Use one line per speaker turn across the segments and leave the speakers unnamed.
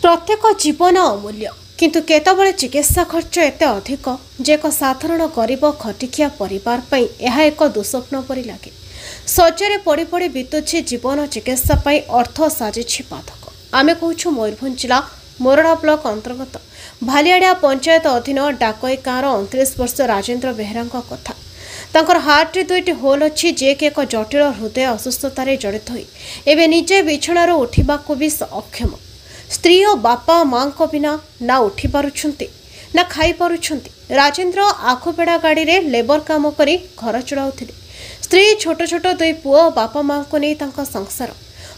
प्रत्येक जीवन अमूल्य किंतु केतबेले चिकित्सा खर्च एते अधिक जे एक साधारण गरीब खटिखिया परिवार पई एहा एक दुस्वप्न परि लागे। शଯ୍ୟାରେ पड़ी पड़ी बीतुछि जीवन चिकित्सा पई अर्थ साजिछि बाधक। आमे कहूछु मयूरभंज जिला मोरडा ब्लॉक अंतर्गत भालियाड़िया पंचायत अधीन डाकई गाँवर 29 वर्ष राजेन्द्र बेहरा कथा। तांकर हार्ट रे 2टी होल अच्छी जे कि एक जटिल हृदय असुस्थतार जड़ित होई एबे निजे बिछणार उठिबाकू भी अक्षम। स्त्री और बापा माँ को बिना ना उठी पारुछंती ना खाई पारुछंती। राजेन्द्र आखुपेड़ा गाड़ी रे लेबर काम करी घर चलाउथिले। स्त्री छोट छोट 2 पुओ बापा माँ को नहीं तांका संसार।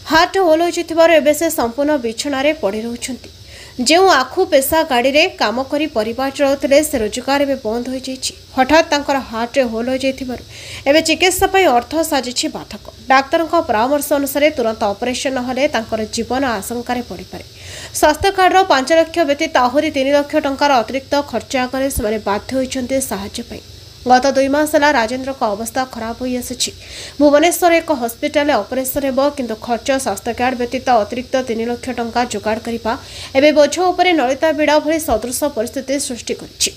हार्ट होल होइथिबार एबे से संपूर्ण बिछणारे पड़ी रहउछंती। जो आखु पेशा गाड़ी रे काम करी परिवार चलाउथिले से रोजगार एबे बंद हो जाइछि। हठात तांकर हार्ट रे होल हो जाइथिबार एबे चिकित्सा पई अर्थ साजिछि बाधक। डाक्तरक परामर्श अनुसार तुरंत ऑपरेशन नहले तांकर जीवन आशंका पड़ पारे। स्वास्थ्य कार्डर 5 लाख व्यतीत आहरी 3 लाख टंकार अतिरिक्त खर्च आगे से बाध्य होइछन्ते साहाय्य पाई। गत 2 मास है राजेन्द्र को अवस्था खराब हो आसी। भुवनेश्वर एक हस्पिटाल ऑपरेशन हेबो किंतु खर्च स्वास्थ्य कार्ड व्यतीत अतिरिक्त 3 लाख टंका जोगाड़ करिबा एबे बोझ उपरे नलिता बिड़ा भली सदृश परिस्थिति सृष्टि करिछि।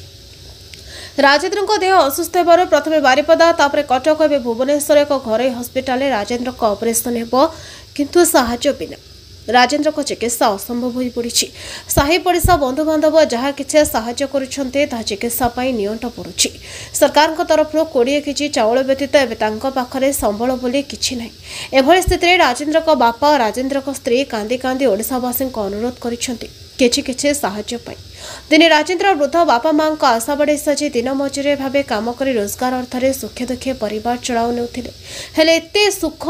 राजेन्द्र देह असुस्थ होबार प्रथमे बारिपदा तापर कटक एवं भुवनेश्वर एक घरोई हस्पिटाल राजेन्द्र को ऑपरेशन हेबो किंतु साहाय्य बिना राजेन्द्र को चिकित्सा असंभव हो पड़ी। साही पड़िशा बंधुबांधव जहाँ किसी साहाय्य करुछन्ते ता चिकित्सा पाई नियंट पड़ुछि। सरकार तरफ 20 केजी चाउल व्यतीत एवं पाखरे संबल बोली किछि नै। एभली स्थिति राजेन्द्र को बापा राजेन्द्र को स्त्री कांदी कांदी ओडिशावासी अनुरोध करिछन्ते किछि साहाय्य पाई। दिने राजेन्द्र वृद्ध बापा माँ को आशा बढ़ाई साजी दिन मजूरी भाव काम कर रोजगार अर्थरे सुखे दुखे परिवार चलाउ नेउथिले। हेले एते सुख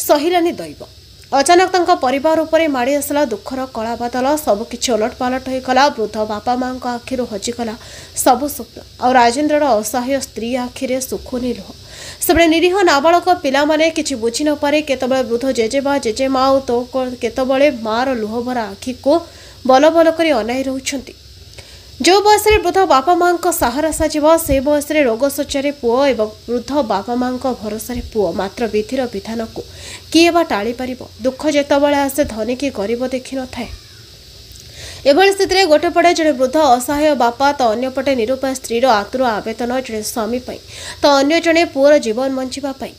सहिलानी दैव। अचानक तांका परिवार उपरे माड़ी आसला दुखर कला बादल। सबकिछि ओलट पालट होइगला। वृद्ध बापा माँ को आखिरु हजिगला सबु स्वप्न और राजेन्द्र असहाय स्त्री आखिरे सुखुनी लुह। से निरीह नाबालक पिला माने किछि बुझी न पारे केतबेले वृद्ध जेजेबा जेजेमा तो केतबेले मार लुहभरा आखि को बल बल करी अनाई रहउछन्ती। जो बयस वृद्ध बापा माँ को सहारा साजिबा से बयस रोग शଯ୍यारे पुओ एवं वृद्ध बापा माँ भरोसा पुओ। मात्र विधिर विधान को किए बा टाली पारिबो। दुख जेतबेले आसे धनी की गरीब देखि न थाए। एभली स्थिति गोटे पटे जड़े वृद्ध असहाय बापा तो अन्य पटे निरुपाय स्त्रीर आतुर आवेदन जड़े स्वामी पाई तो अन्य जड़े पुओर जीवन बंचिबा पाई।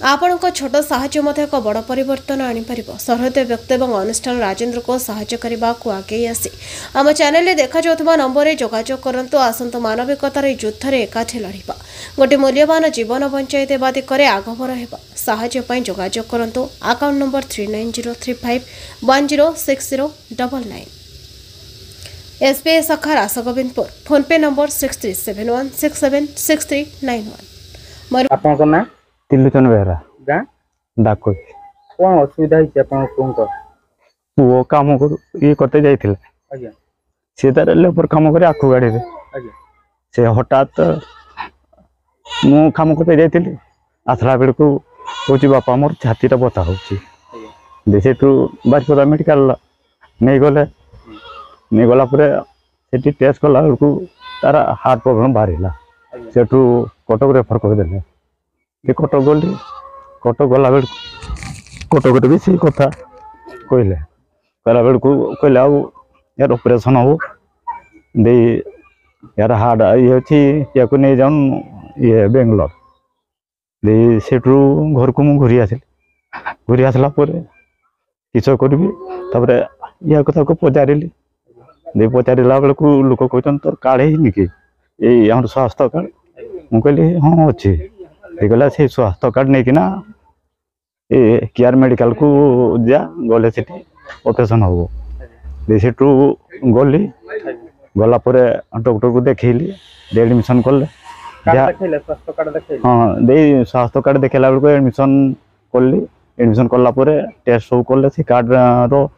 आपणक छोट साहाय्य मध्य एक बड़ परिवर्तन आनीपर। सहृदय व्यक्ति और अनुष्ठान राजेन्द्र को साहाय्य करने को आगे आसी आम चैनल देखा जाउथबा नंबर जोगाजोग करंतु। आसंतु मानविकतार युद्ध में एकाठी लड़िबा गोटे मूल्यवान जीवन बंचाई देवा दिगरे आगभर हेबा। साहाय्य पई जोगाजोग करंतु। Account number 3903510609। एसबीआई शाखा रासगोविंदपुर। फोन पे नंबर 6371676391।
आपन ना
तिलुचन बेहरा
गाँ
डाको
कौन असुविधा
पुओ काम ये करते जाइए सी तार लेबर काम करे आखु गाड़ी रे से हठात मु काम करते जाइए आसला बेल को हूँ बापा मोर छाती बता हो बारिपदा मेडिकल नहीं गला टेस्ट कला बेलू तार हार्ट प्रॉब्लम बाहर से कटक रेफर करदे। कटक गली कटक गला बेल कटक भी से कथा कहले कहला बेल को कहले यार ऑपरेशन हो दे यार हार्ट ये अच्छी या नहीं जाऊन ये बेंगलोर दे से घर को मुझे घूरी आसला किस करी या कथा को पचारि दे पचारा बेल को लोक कहते तोर कार्ड है कि ये स्वास्थ्य कार्ड मुझे हाँ अच्छे देखला से स्वास्थ्य कार्ड नहीं किना ए केयर मेडिकल को जा गले से ऑपरेशन हो से गली गला डॉक्टर को देखली एडमिशन कले हाँ दे स्वास्थ्य कार्ड देखला बेलू एडमिशन कली एडमिशन कला टेस्ट सब कले से कार्ड रो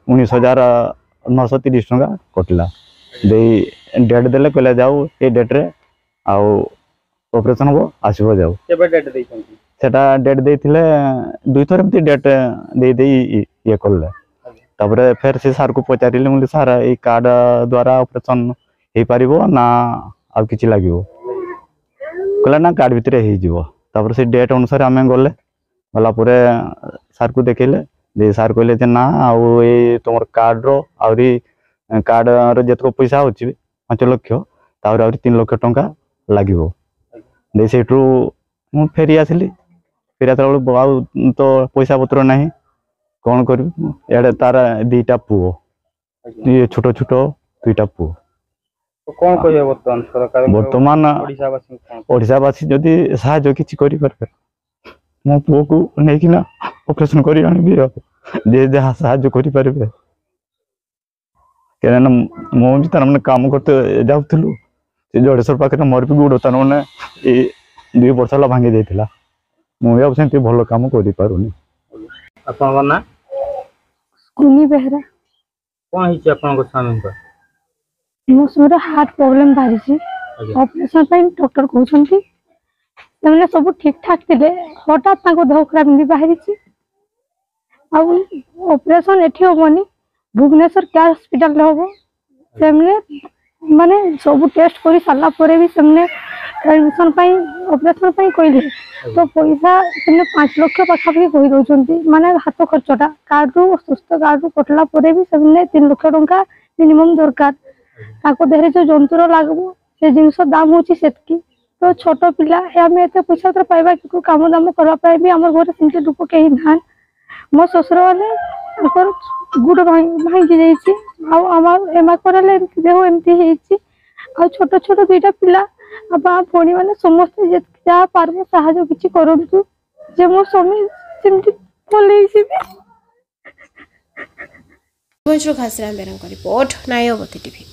19,930 टंका कटला दे डेट देले कहले जाऊ ए डेट रे आउ ऑपरेशन हम आसब जाऊ सेटा डेट देथिले 2 थर एमती डेट दे ये कले फिर से सार को पचारिले मुझे सार ये कार्ड द्वारा ऑपरेशन हो पारिबो ना आ किछि लागिवो कहला ना कार्ड भितर हो से डेट अनुसार आम गले गला सार को देखले दे सार कहले जे ना आउ ए तुम कार्ड रो आउरी कार्ड रो जतको पैसा होची 5 लाख ताउर आउरी 3 लाख टंका लागिवो दे सेठू मु फेरी आसली फेरी आतला बेले आउ तो पैसा पत्र नाही कौन कर एडे तार दीटा पुओ ये छोट छोट दुईटा पुओ
तो कौन कहियो वर्तमान सरकार
वर्तमान ओडिशावासी जदि साहाय्य किछि करि परबे मो पुओ को नै किना ऑपरेशन करि आनिबि जे जहाँ साहाय्य करि परबे केन मो भी तार माने काम करते जाउथलु से जोड़ेश्वर पाखे मोर भी गुड़ तार माने ए 2 वर्ष ला भांगी जाइतिला मो भी सेंती भलो काम करि पारुनी
आपन ना
कुनी बेहरा
कौन हिचे आपन स्वामी को
मोर हार्ट प्रोब्लेम बाहरी ऑपरेशन डॉक्टर कहते से सब ठीक ठाक थे हठात देह खराब नहीं बाहरी ऑपरेशन एठी हेनी भुवनेश्वर क्या हॉस्पिटल हम से माने सब टेस्ट कर सारा भी से एडमिशन ऑपरेशन कहले तो पैसा 5 लाख पाखापाखि कही दौरान माने हाथ खर्चटा कार्ड रु सुस्थ कार्ड रु कटला भी से 3 लाख टंका मिनिमम दरकार देहरे जो जंतुर लगबो से जिनस दाम होची सेतकी तो छोट पिला आम एत पैसा पत्र पाइबा कि कम दाम करवाई भी आम घर से लोक कहीं ना मो शशुर वाले गुड़ भांगी जामार देह एमती छोट छोट 2टा पिला भौणी मैंने समस्त जहाँ पार्ब साहय कि करूँ जे मो स्वामी सेमती भल
घासीराम बेरा रिपोर्ट नायवती टीवी।